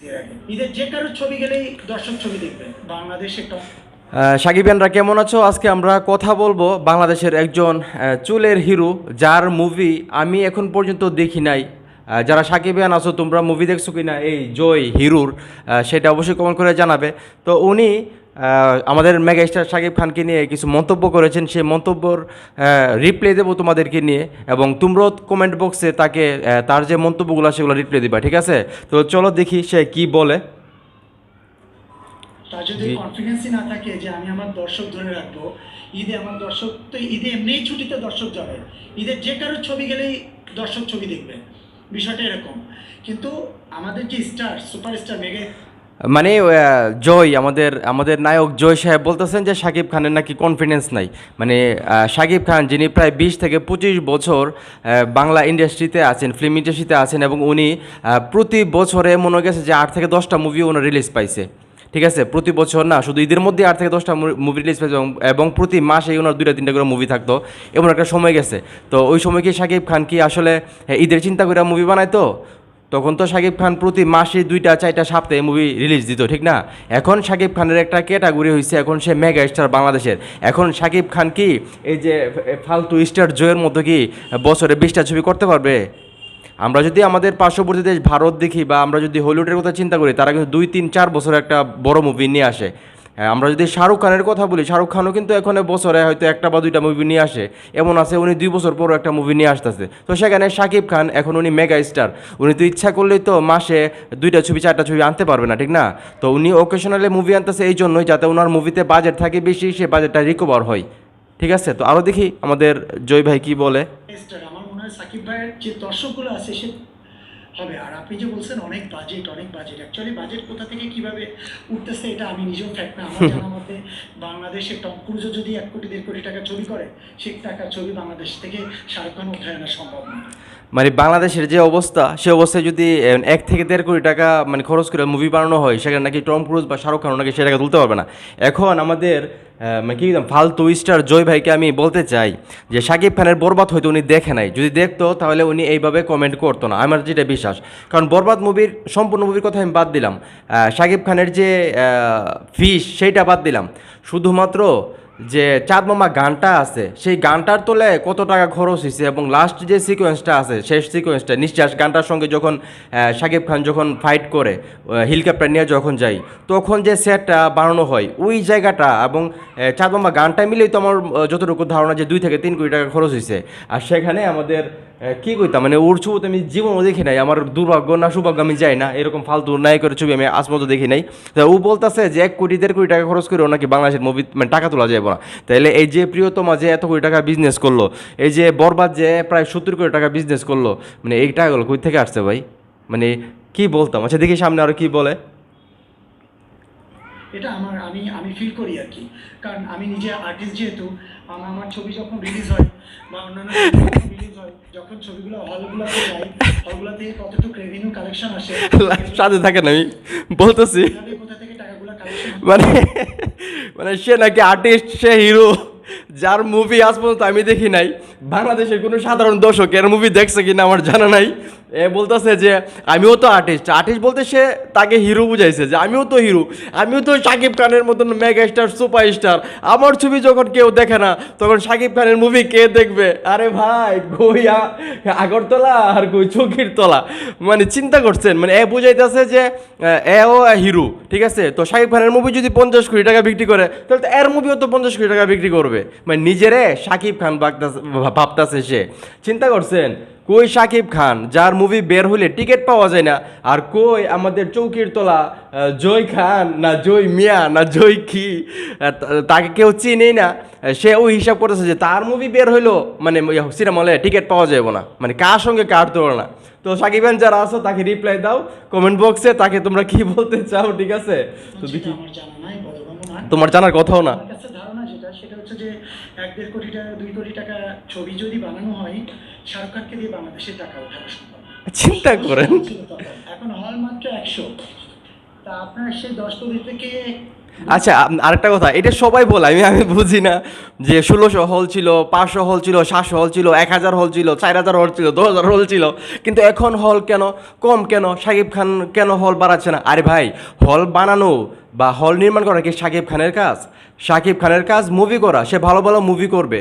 ঈদের যে কারোর ছবি গেলেই দর্শক ছবি দেখবে বাংলাদেশে টপ। সাকিবিয়ানরা কেমন আছো? আজকে আমরা কথা বলবো বাংলাদেশের একজন চুলের হিরো, যার মুভি আমি এখন পর্যন্ত দেখি নাই। যারা সাকিবিয়ান আছো তোমরা মুভি দেখছো কিনা এই জয় হিরোর, সেটা অবশ্যই কমেন্ট করে জানাবে। তো উনি আমাদের মেগা স্টার শাকিব খানকে নিয়ে কিছু মন্তব্য করেছেন, সেই মন্তব্যর রিপ্লাই দেবো তোমাদেরকে নিয়ে, এবং তোমরাও কমেন্ট বক্সে তাকে তার যে মন্তব্যগুলো সেগুলো রিপ্লাই দিবা, ঠিক আছে? তো চলো দেখি সে কি বলে। তার যদি কনফিডেন্সই না থাকে যে আমি আমার দর্শক ধরে রাখবো, ঈদে আমার দর্শক তো ঈদে এমনিই ছুটিতে দর্শক যাবে, ঈদের যে কারোর ছবি গেলেই দর্শক ছবি দেখবে, বিষয়টা এরকম। কিন্তু আমাদের যে স্টার সুপারস্টার মেগে মানে জয় আমাদের আমাদের নায়ক জয় সাহেব বলতেছেন যে শাকিব খানের নাকি কনফিডেন্স নাই। মানে শাকিব খান যিনি প্রায় 20 থেকে 25 বছর বাংলা ইন্ডাস্ট্রিতে আছেন, ফিল্ম ইন্ডাস্ট্রিতে আছেন, এবং উনি প্রতি বছরে মনে গেছে যে 8 থেকে 10টা মুভি ওনার রিলিজ পাইছে, ঠিক আছে? প্রতি বছর না, শুধু ঈদের মধ্যে 8 থেকে 10টা মুভি রিলিজ পাইছে, এবং প্রতি মাসে ওনার 2টা 3টা করে মুভি থাকতো, এমন একটা সময় গেছে। তো ওই সময় কি শাকিব খান কি আসলে ঈদের চিন্তা করে মুভি বানাইতো? তখন তো শাকিব খান প্রতি মাসে 2টা 4টা সপ্তাহে মুভি রিলিজ দিত, ঠিক না? এখন শাকিব খানের একটা ক্যাটাগরি হয়েছে, এখন সে মেগা স্টার বাংলাদেশের। এখন শাকিব খান কি এই যে ফালতু স্টার জয়ের মতো কি বছরে 20টা ছবি করতে পারবে? আমরা যদি আমাদের পার্শ্ববর্তী দেশ ভারত দেখি, বা আমরা যদি হলিউডের কথা চিন্তা করি, তারা কিন্তু 2 3 4 বছরে একটা বড় মুভি নিয়ে আসে। আমরা যদি শাহরুখ খানের কথা বলি, শাহরুখ খানও কিন্তু এখন বছরে হয়তো 1 বা 2টা মুভি নিয়ে আসে। এমন আছে উনি 2 বছর পরও একটা মুভি নিয়ে আসতেছে। তো সেখানে শাকিব খান এখন উনি মেগা স্টার, উনি তো ইচ্ছা করলেই তো মাসে 2টা ছবি 4টা ছবি আনতে পারবে না, ঠিক না? তো উনি ওকেশনালি মুভি আনতেছে এই জন্যই, যাতে ওনার মুভিতে বাজেট থাকে বেশি, সে বাজেটটা রিকভার হয়, ঠিক আছে? তো আরও দেখি আমাদের জয় ভাই কি বলে। স্টার আমার মনে হয় সাকিব ভাইয়ের যে দর্শকগুলো আছে সে হবে। আর আপনি যে বলছেন অনেক বাজেট, অনেক বাজেট, অ্যাকচুয়ালি বাজেট কোথা থেকে কিভাবে উঠতেছে এটা আমি নিজেও ফ্যাক্ট না। আমার জানা মতে বাংলাদেশে টম ক্রুজও যদি 1 কোটি 1.5 কোটি টাকা ছবি করে, সেই টাকার ছবি বাংলাদেশ থেকে শাহরুখ খান উঠায় আনা সম্ভব না। মানে বাংলাদেশের যে অবস্থা, সে অবস্থায় যদি 1 থেকে 1.5 কোটি টাকা মানে খরচ করে মুভি বানানো হয়, সেখানে নাকি টম ক্রুজ বা শাহরুখ খান নাকি সে টাকা তুলতে পারবে না। এখন আমাদের মানে কি ফালতু স্টার জয় ভাইকে আমি বলতে চাই যে শাকিব খানের বরবাদ হয়তো উনি দেখে নাই, যদি দেখতো তাহলে উনি এইভাবে কমেন্ট করতো না, আমার যেটা বিশ্বাস। কারণ বরবাদ মুভির সম্পূর্ণ মুভির কথা আমি বাদ দিলাম, শাকিব খানের যে ফিস সেইটা বাদ দিলাম, শুধুমাত্র যে চাঁদ মামা গানটা আছে সেই গানটার তোলে কত টাকা খরচ হয়েছে, এবং লাস্ট যে সিকোয়েন্সটা আছে শেষ সিকোয়েন্সটা নিঃশ্বাস গানটার সঙ্গে যখন শাকিব খান যখন ফাইট করে হেলিকপ্টার নিয়ে যখন যাই, তখন যে সেটটা বানানো হয় ওই জায়গাটা এবং চাঁদ মামা গানটা মিলেই তো আমার যতটুকু ধারণা যে 2 থেকে 3 কোটি টাকা খরচ হয়েছে। আর সেখানে আমাদের কী কইতাম, মানে ওর ছবি তো আমি জীবনও দেখি নাই, আমার দুর্ভাগ্য না সৌভাগ্য আমি যাই না, এরকম ফালতু নায়কের ছবি আমি আজ পর্যন্ত দেখি নাই। তা ও বলতেছে যে 1 কোটি 1.5 কোটি টাকা খরচ করে নাকি বাংলাদেশের মুভি মানে টাকা তোলা যাবে না। তাইলে এই যে প্রিয়তমা যে এত কোটি টাকা বিজনেস করলো, এই যে বরবাদ যে প্রায় 70 কোটি টাকা বিজনেস করলো, মানে এই টাকাগুলো কই থেকে আসছে ভাই? মানে কি বলতাম। আচ্ছা দেখি সামনে আরো কি বলে। এটা আমার আমি আমি ফিল করি আর কি। কারণ আমি নিজে আর্টিস্ট, যেহেতু আমার ছবি যখন রিলিজ হয় বা অন্যান্য রিলিজ হয়, যখন ছবিগুলো হলগুলোতে যায়, হলগুলো থেকে কতটুকু রেভিনিউ কালেকশন আসে, সাথে থাকেন আমি বলতেছি, কোথা থেকে টাকাগুলো কালেকশন। মানে মানে সে নাকি আর্টিস্ট, সে হিরো, যার মুভি আজ পর্যন্ত আমি দেখি নাই। বাংলাদেশের কোনো সাধারণ দর্শক এর মুভি দেখছে কিনা আমার জানা নাই। এ বলতেছে যে আমিও তো আর্টিস্ট, আর্টিস্ট বলতে সে তাকে হিরো বুঝাইছে যে আমিও তো হিরো, আমিও তো শাকিব খানের মতন মেগা স্টার সুপার স্টার। আমার ছবি যখন কেউ দেখে না তখন শাকিব খানের মুভি কে দেখবে? আরে ভাই কই আগরতলা আর কই চৌকির তলা, মানে চিন্তা করছেন? মানে এ বুঝাইতেছে যে এও হিরো, ঠিক আছে? তো শাকিব খানের মুভি যদি 50 কোটি টাকা বিক্রি করে, তাহলে তো এর মুভিও তো 50 কোটি টাকা বিক্রি করবে। মানে নিজেরে শাকিব খান ভাবতাছে সে, চিন্তা করছেন? কই শাকিব খান যার মুভি বের হলে টিকিট পাওয়া যায় না, আর কই আমাদের চৌকির তলা জয় খান না জয় মিয়া না জয় কি, তাকে কেউ চিনেই না। সে ওই হিসাব করতেছে যে তার মুভি বের হইলো মানে সিনেমা হলে টিকিট পাওয়া যাবে না, মানে কার সঙ্গে কার তুলনা। তো সাকিব খান যারা আছো তাকে রিপ্লাই দাও কমেন্ট বক্সে, তাকে তোমরা কি বলতে চাও, ঠিক আছে? তো দেখি, আমার জানা নাই, বোধগম্য না। তোমার জানার কথাও না। আমার কাছে ধারণা যেটা, সেটা হচ্ছে যে 1-1.5 কোটি টাকা 2 কোটি টাকা ছবি যদি বানানো হয়, শাহরুখ খানকে দিয়ে বাংলাদেশের টাকা ওঠানো সম্ভব না। চিন্তা করেন। এখন হল মাত্র 100, তা আপনার সেই 10 কোটি থেকে আচ্ছা আরেকটা কথা, এটা সবাই বলে, আমি বুঝি না যে 1600 হল ছিল, 500 হল ছিল, 700 হল ছিল, 1000 হল ছিল, 4000 হল ছিল, 2000 হল ছিল, কিন্তু এখন হল কেন কম, কেন শাকিব খান কেন হল বাড়াচ্ছে না? আরে ভাই, হল বানানো বা হল নির্মাণ করা কি শাকিব খানের কাজ? শাকিব খানের কাজ মুভি করা, সে ভালো ভালো মুভি করবে,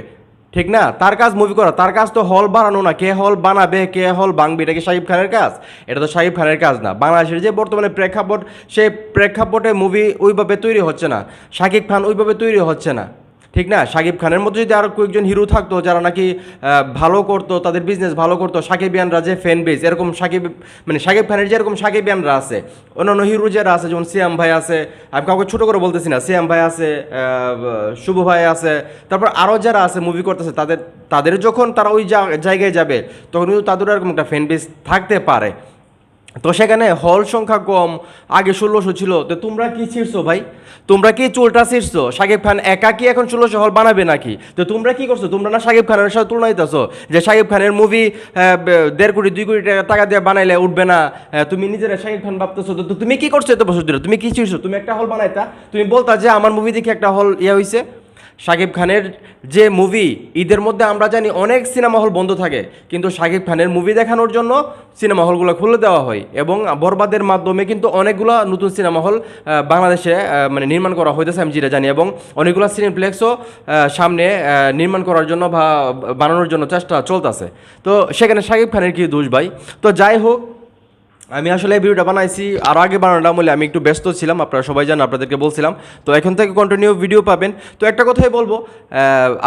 ঠিক না? তার কাজ মুভি করা, তার কাজ তো হল বানানো না। কে হল বানাবে, কে হল ভাঙবে, এটা কি শাকিব খানের কাজ? এটা তো শাকিব খানের কাজ না। বাংলাদেশের যে বর্তমানে প্রেক্ষাপট, সেই প্রেক্ষাপটে মুভি ওইভাবে তৈরি হচ্ছে না, শাকিব খান ওইভাবে তৈরি হচ্ছে না, ঠিক না? শাকিব খানের মধ্যে যদি আরও কয়েকজন হিরো থাকতো যারা নাকি ভালো করতো, তাদের বিজনেস ভালো করতো, সাকিবিয়ানরা যে ফ্যান বেস, এরকম সাকিব মানে শাকিব খানের যেরকম সাকিবিয়ানরা আছে, অন্যান্য হিরো যারা আছে, যেমন সিয়াম ভাই আছে, আমি কাউকে ছোটো করে বলতেছি না, সিয়াম ভাই আছে, শুভ ভাই আছে, তারপর আরও যারা আছে মুভি করতেছে, তাদের যখন তারা ওই জায়গায় যাবে, তখন কিন্তু তাদের এরকম একটা ফ্যান বেস থাকতে পারে। তো সেখানে হল সংখ্যা কম, আগে 1600 ছিল, তো তোমরা কি ছিঁড়ছো ভাই? তোমরা কি চুলটা ছিঁড়ছো? শাকিব খান একা কি এখন 1600 হল বানাবে নাকি? তো তোমরা কি করছো? তোমরা না শাকিব খানের সাথে তুলনা দিতেছো যে শাকিব খানের মুভি 1.5 কোটি 2 কোটি টাকা দিয়ে বানাইলে উঠবে না, তুমি নিজেরা শাকিব খান ভাবতেছো। তো তুমি কি করছো এত বছর ধরে? তুমি কি ছিঁড়ছো? তুমি একটা হল বানাইতা, তুমি বলতা যে আমার মুভি দেখে একটা হল হইছে। শাকিব খানের যে মুভি, ঈদের মধ্যে আমরা জানি অনেক সিনেমা হল বন্ধ থাকে, কিন্তু শাকিব খানের মুভি দেখানোর জন্য সিনেমা হলগুলো খুলে দেওয়া হয়, এবং বরবাদের মাধ্যমে কিন্তু অনেকগুলো নতুন সিনেমা হল বাংলাদেশে মানে নির্মাণ করা হইতেছে, আমি যেটা জানি, এবং অনেকগুলো সিনেপ্লেক্সও সামনে নির্মাণ করার জন্য বা বানানোর জন্য চেষ্টা চলতেছে। তো সেখানে শাকিব খানের কি দোষ ভাই? তো যাই হোক, আমি আসলে এই ভিডিওটা বানাইছি, আর আগে বানানোটা বলে আমি একটু ব্যস্ত ছিলাম, আপনারা সবাই জানেন, আপনাদেরকে বলছিলাম। তো এখন থেকে কন্টিনিউ ভিডিও পাবেন। তো একটা কথাই বলবো,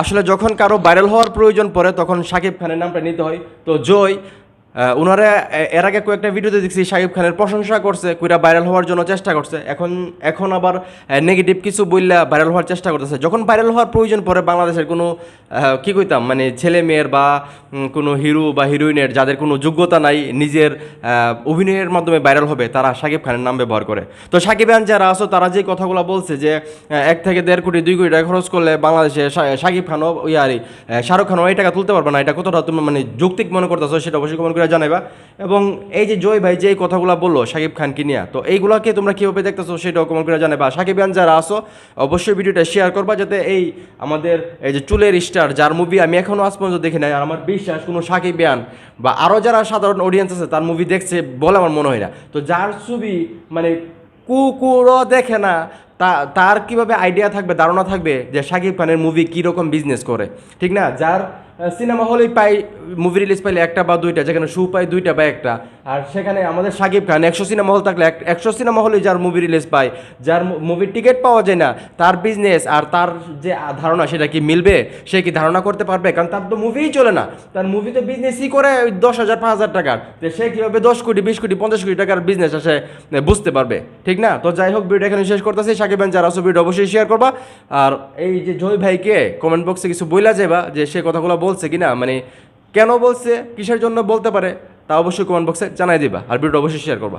আসলে যখন কারো ভাইরাল হওয়ার প্রয়োজন পড়ে, তখন শাকিব খানের নামটা নিতে হয়। তো জয় ওনারা এর আগে কয়েকটা ভিডিওতে দেখছি শাকিব খানের প্রশংসা করছে, কইরা ভাইরাল হওয়ার জন্য চেষ্টা করছে, এখন আবার নেগেটিভ কিছু বললা ভাইরাল হওয়ার চেষ্টা করতেছে। যখন ভাইরাল হওয়ার প্রয়োজন পড়ে, বাংলাদেশের কোনো কী কইতাম, মানে ছেলে মেয়ের বা কোনো হিরো বা হিরোইনের যাদের কোনো যোগ্যতা নাই, নিজের অভিনয়ের মাধ্যমে ভাইরাল হবে, তারা শাকিব খানের নাম ব্যবহার করে। তো শাকিবান যারা আছো, তারা যে কথাগুলো বলছে যে 1 থেকে 1.5 কোটি 2 কোটি টাকা খরচ করলে বাংলাদেশে শাকিব খানও শাহরুখ খানও এই টাকা তুলতে পারবে না, এটা কতটা তুমি মানে যৌক্তিক মনে করতেছো, সেটা অবশ্যই কমেন্ট করে জানাইবা। এবং এই যে জয় ভাই যে এই কথাগুলো বললো শাকিব খানকে নিয়ে, তো এইগুলোকে তোমরা কীভাবে দেখতেছো সেটাও কমেন্ট করে জানাইবা। শাকিবান যারা আসো, অবশ্যই ভিডিওটা শেয়ার করবা, যাতে এই আমাদের এই যে চুলের স্টার, যার মুভি আমি এখনও আজ পর্যন্ত দেখি নাই, আর আমার বিশ্বাস কোনো শাকিবিয়ান বা আরও যারা সাধারণ অডিয়েন্স আছে তার মুভি দেখছে বলে আমার মনে হয় না। তো যার ছবি মানে কুকুরও দেখে না, তার কীভাবে আইডিয়া থাকবে, ধারণা থাকবে যে শাকিব খানের মুভি কীরকম বিজনেস করে, ঠিক না? যার সিনেমা হলেই পাই মুভি রিলিজ পাইলে 1টা বা 2টা, যেখানে শু পাই 2টা বা 1টা, আর সেখানে আমাদের শাকিব খান 100 সিনেমা হল থাকলে 100 সিনেমা হলে যার মুভি রিলিজ পায়, যার মুভির টিকিট পাওয়া যায় না, তার বিজনেস আর তার যে ধারণা সেটা কি মিলবে? সে কি ধারণা করতে পারবে? কারণ তার তো মুভিই চলে না, তার মুভি তো বিজনেসই করে 10,000 5,000 টাকার, তো সে কীভাবে 10 কোটি 20 কোটি 50 কোটি টাকার বিজনেস আসে বুঝতে পারবে, ঠিক না? তো যাই হোক, ভিডিও এখানে শেষ করতেছি। শাকিব খান যারা আছে ভিডিও অবশ্যই শেয়ার করবা, আর এই যে জয় ভাইকে কমেন্ট বক্সে কিছু বইলা যাবা যে সে কথাগুলো বলছে কিনা, মানে কেন বলছে, কিসের জন্য বলতে পারে, তা অবশ্যই কমেন্ট বক্সে জানাই দিবা, আর ভিডিও অবশ্যই শেয়ার করবা।